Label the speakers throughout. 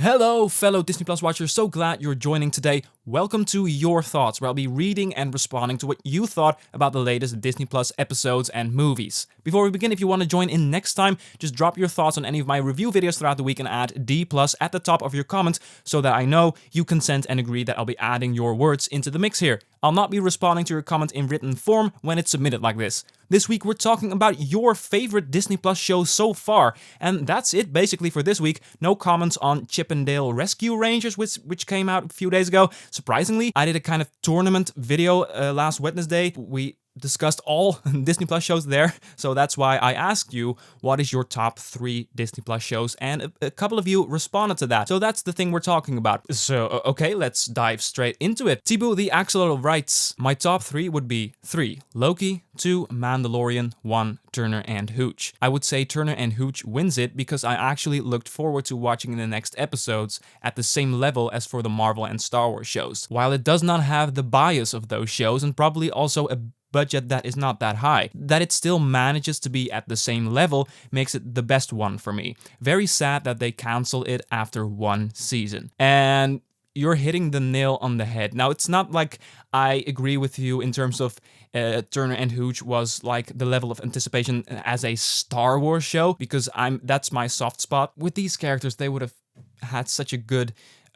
Speaker 1: Hello, fellow Disney Plus watchers. So glad you're joining today. Welcome to Your Thoughts, where I'll be reading and responding to what you thought about the latest Disney Plus episodes and movies. Before we begin, if you want to join in next time, just drop your thoughts on any of my review videos throughout the week and add D+ at the top of your comments so that I know you consent and agree that I'll be adding your words into the mix here. I'll not be responding to your comment in written form when it's submitted like this. This week we're talking about your favorite Disney Plus shows so far, and that's it basically for this week. No comments on Chip 'n Dale Rescue Rangers, which came out a few days ago. Surprisingly, I did a kind of tournament video last Wednesday. We discussed all Disney Plus shows there, so that's why I asked you, what is your top 3 Disney Plus shows? And a couple of you responded to that, so that's the thing we're talking about. So, okay, let's dive straight into it. Thibaut the Axolotl writes, my top 3 would be 3. Loki, 2. Mandalorian, 1. Turner and Hooch. I would say Turner and Hooch wins it because I actually looked forward to watching the next episodes at the same level as for the Marvel and Star Wars shows. While it does not have the bias of those shows and probably also a budget that is not that high, that it still manages to be at the same level makes it the best one for me. Very sad that they cancel it after 1 season. And you're hitting the nail on the head. Now, it's not like I agree with you in terms of Turner and Hooch was like the level of anticipation as a Star Wars show, because that's my soft spot. With these characters, they would have had such a good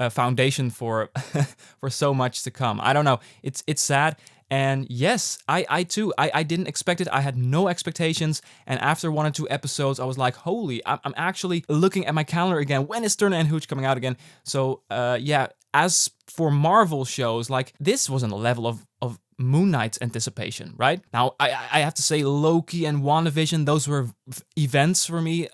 Speaker 1: foundation for for so much to come. I don't know. It's sad. And yes, I too, I didn't expect it. I had no expectations. And after 1 or 2 episodes, I was like, holy, I'm actually looking at my calendar again. When is Turner and Hooch coming out again? So yeah, as for Marvel shows, like this was on the level of Moon Knight's anticipation, right? Now, I have to say Loki and WandaVision, those were events for me.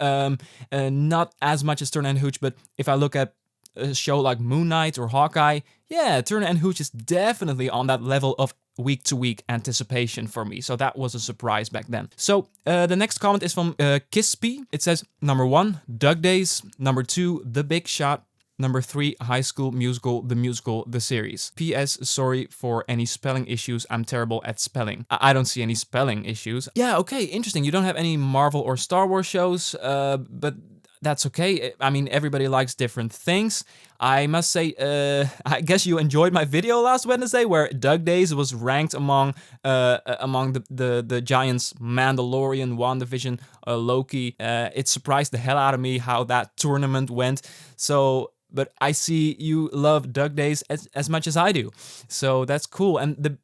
Speaker 1: Not as much as Turner and Hooch, but if I look at a show like Moon Knight or Hawkeye, yeah, Turner and Hooch is definitely on that level of week-to-week anticipation for me. So that was a surprise back then. So the next comment is from Kispy. It says, number 1, Dug Days. Number 2, The Big Shot. Number 3, High School Musical, the series. P.S. Sorry for any spelling issues. I'm terrible at spelling. I don't see any spelling issues. Yeah, okay, interesting. You don't have any Marvel or Star Wars shows, but that's okay. I mean, everybody likes different things. I must say, I guess you enjoyed my video last Wednesday where Dug Days was ranked among the giants Mandalorian, WandaVision, Loki. It surprised the hell out of me how that tournament went. So, but I see you love Dug Days as much as I do. So that's cool. And the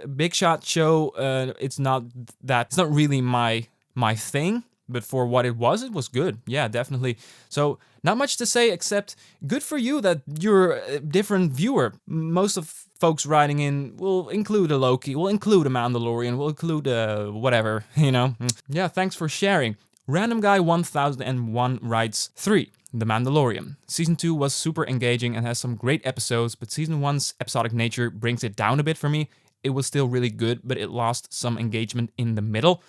Speaker 1: Big Shot show, it's not really my thing. But for what it was good. Yeah, definitely. So not much to say except good for you that you're a different viewer. Most of folks writing in will include a Loki, will include a Mandalorian, will include whatever, you know. Yeah, thanks for sharing. Random Guy 1001 writes, 3. The Mandalorian. Season 2 was super engaging and has some great episodes, but Season 1's episodic nature brings it down a bit for me. It was still really good, but it lost some engagement in the middle.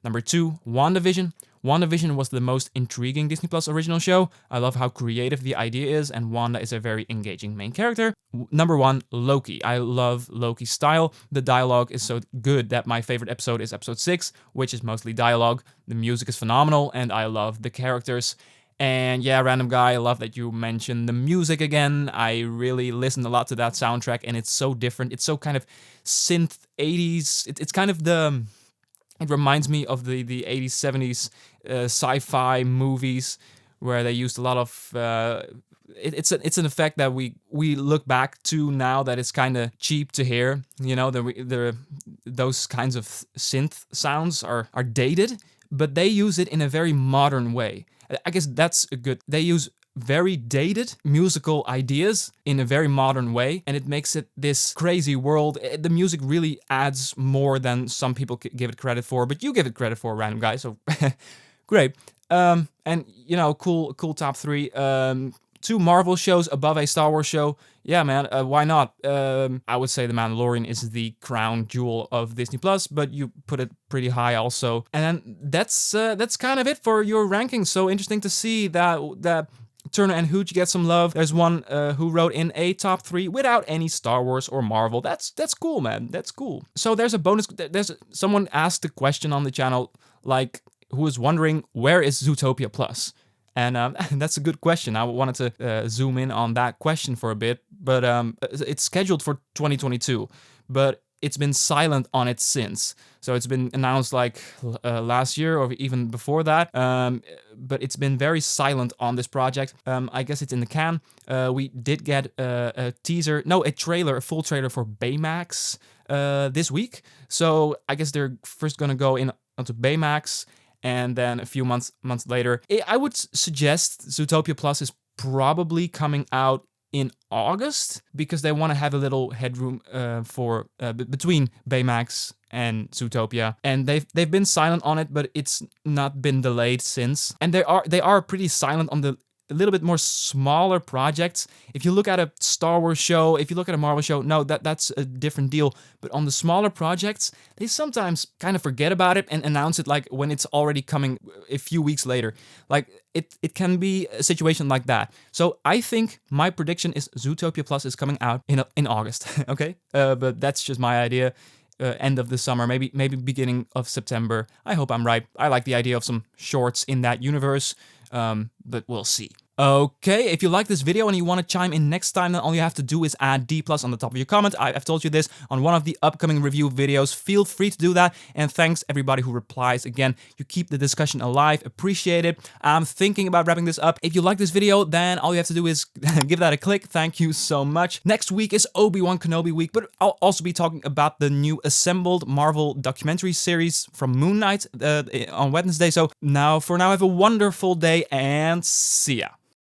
Speaker 1: Number 2, WandaVision. WandaVision was the most intriguing Disney Plus original show. I love how creative the idea is, and Wanda is a very engaging main character. Number 1, Loki. I love Loki's style. The dialogue is so good that my favorite episode is episode 6, which is mostly dialogue. The music is phenomenal, and I love the characters. And yeah, Random Guy, I love that you mentioned the music again. I really listened a lot to that soundtrack, and it's so different. It's so kind of synth 80s. It's kind of the... It reminds me of the 80s, 70s sci-fi movies where they used a lot of... It's an effect that we look back to now that it's kind of cheap to hear. You know, those kinds of synth sounds are dated, but they use it in a very modern way. I guess that's a good... They use very dated musical ideas in a very modern way, and it makes it this crazy world. The music really adds more than some people give it credit for, but you give it credit for, Random Guy, so great. And, you know, cool top 3. 2 Marvel shows above a Star Wars show. Yeah, man, why not? I would say The Mandalorian is the crown jewel of Disney Plus, but you put it pretty high also. And that's kind of it for your rankings. So interesting to see that Turner and Hooch get some love. There's one who wrote in a top 3 without any Star Wars or Marvel. That's cool, man. That's cool. So there's a bonus. Someone asked a question on the channel, like, who is wondering, where is Zootopia Plus? And that's a good question. I wanted to zoom in on that question for a bit, but it's scheduled for 2022, but it's been silent on it since. So it's been announced like last year or even before that, but it's been very silent on this project. I guess it's in the can. We did get a full trailer for Baymax this week. So I guess they're first gonna go onto Baymax, and then a few months later, I would suggest Zootopia Plus is probably coming out in August, because they want to have a little headroom for between Baymax and Zootopia, and they've been silent on it, but it's not been delayed since. And they are pretty silent on the a little bit more smaller projects. If you look at a Star Wars show, if you look at a Marvel show, no, that's a different deal. But on the smaller projects, they sometimes kind of forget about it and announce it like when it's already coming a few weeks later. Like it can be a situation like that. So I think my prediction is Zootopia Plus is coming out in August. Okay, but that's just my idea. End of the summer, maybe beginning of September. I hope I'm right. I like the idea of some shorts in that universe, but we'll see. Okay, if you like this video and you want to chime in next time, then all you have to do is add D+ on the top of your comment. I've told you this on one of the upcoming review videos. Feel free to do that. And thanks everybody who replies. Again, you keep the discussion alive. Appreciate it. I'm thinking about wrapping this up. If you like this video, then all you have to do is give that a click. Thank you so much. Next week is Obi-Wan Kenobi week, but I'll also be talking about the new assembled Marvel documentary series from Moon Knight on Wednesday. So for now, have a wonderful day and see ya.